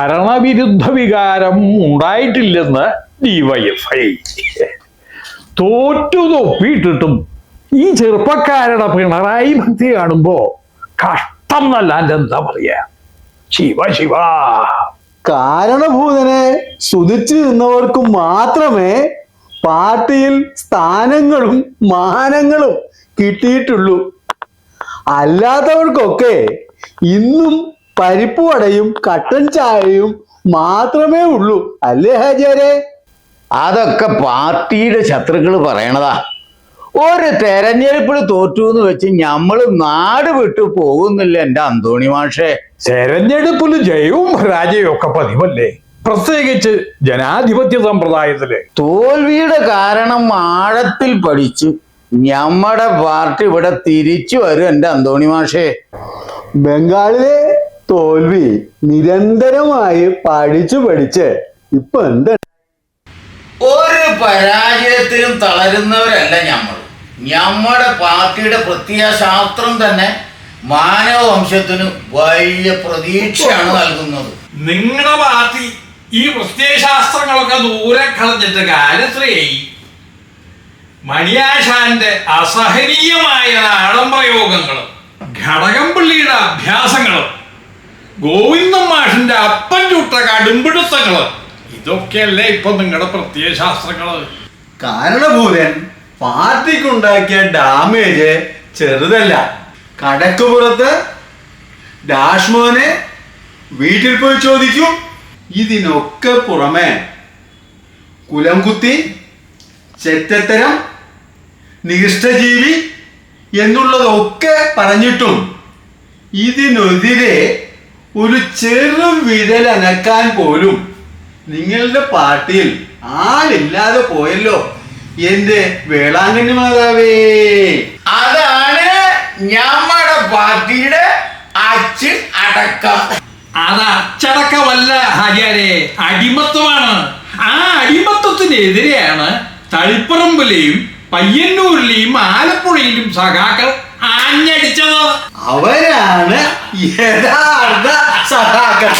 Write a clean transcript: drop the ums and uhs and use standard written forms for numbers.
ഭരണവിരുദ്ധ വികാരം ഉണ്ടായിട്ടില്ലെന്ന് ഡിവൈഎഫ്ഐ. തോറ്റു തൊപ്പിയിട്ടിട്ടും ഈ ചെറുപ്പക്കാരുടെ പിണറായി ഭക്തി കാണുമ്പോ കഷ്ടം എന്നല്ലാണ്ട് എന്താ പറയാ. ശിവ ശിവ. കാരണഭൂതനെ സ്തുതിച്ചു നിന്നവർക്ക് മാത്രമേ പാർട്ടിയിൽ സ്ഥാനങ്ങളും മാനങ്ങളും കിട്ടിയിട്ടുള്ളൂ. അല്ലാത്തവർക്കൊക്കെ ഇന്നും പരിപ്പ് വടയും കട്ടൻ ചായയും മാത്രമേ ഉള്ളൂ. അല്ലേ ഹാജിയാരെ? അതൊക്കെ പാർട്ടിയുടെ ശത്രുക്കൾ പറയണതാ. ഒരു തെരഞ്ഞെടുപ്പിൽ തോറ്റു എന്ന് വെച്ച് ഞമ്മള് നാട് വിട്ടു പോകുന്നില്ല എൻ്റെ അന്തോണി മാഷേ. തെരഞ്ഞെടുപ്പിൽ ജയവും പരാജയവും ഒക്കെ പതിവല്ലേ, പ്രത്യേകിച്ച് ജനാധിപത്യ സമ്പ്രദായത്തില്. തോൽവിയുടെ കാരണം ആഴത്തിൽ പഠിച്ചു ഞമ്മടെ പാർട്ടി ഇവിടെ തിരിച്ചു വരും എൻ്റെ അന്തോണി മാഷേ. ബംഗാളിലെ തോൽവി നിരന്തരമായി പഠിച്ച് ഇപ്പൊ എന്താ? ഒരു പരാജയത്തിലും തളരുന്നവരല്ല ഞമ്മൾ. ഞമ്മടെ പാർട്ടിയുടെ പ്രത്യയശാസ്ത്രം തന്നെ മാനവവംശത്തിന് വലിയ പ്രതീക്ഷയാണ് നൽകുന്നത്. നിങ്ങളുടെ പാർട്ടി ഈ പ്രത്യയശാസ്ത്രങ്ങളൊക്കെ ദൂരെ കളഞ്ഞിട്ട് കാലത്രയായി. മണിയാശാന്റെ അസഹനീയമായ നാടൻ പ്രയോഗങ്ങളും ഘടകംപള്ളിയുടെ അഭ്യാസങ്ങളും ഗോവിന്ദൻ മാഷിന്റെ അപ്പൻ ചുട്ട കടുംപിടുത്തങ്ങളും ഇതൊക്കെയല്ലേ ഇപ്പൊ നിങ്ങളുടെ പ്രത്യയശാസ്ത്രങ്ങള്. കാരണഭൂതൻ പാർട്ടിക്കുണ്ടാക്കിയ ഡാമേജ് ചെറുതല്ല. കടക്കുപുറത്ത് ഡാഷ്മോനെ വീട്ടിൽ പോയി ചോദിക്കും. ഇതിനൊക്കെ പുറമെ കുലംകുത്തി, ചെറ്റത്തരം, നികൃഷ്ടജീവി എന്നുള്ളതൊക്കെ പറഞ്ഞിട്ടും ഇതിനെതിരെ ഒരു ചെറു വിരൽ അനക്കാൻ പോലും നിങ്ങളുടെ പാർട്ടിയിൽ ആളില്ലാതെ പോയല്ലോ എന്റെ വേളാങ്കണ്ണി മാതാവേ. അതാണ് ഞമ്മടെ പാർട്ടിയുടെ അച്ഛൻ അടക്കം. അത് അച്ചടക്കമല്ല ഹാജിയാരെ, അടിമത്വമാണ്. ആ അടിമത്വത്തിനെതിരെയാണ് തളിപ്പറമ്പിലെയും പയ്യന്നൂരിലെയും ആലപ്പുഴയിലും സഖാക്കൾ ആഞ്ഞടിച്ചത്. അവരാണ് യഥാർത്ഥ സഖാക്കൾ.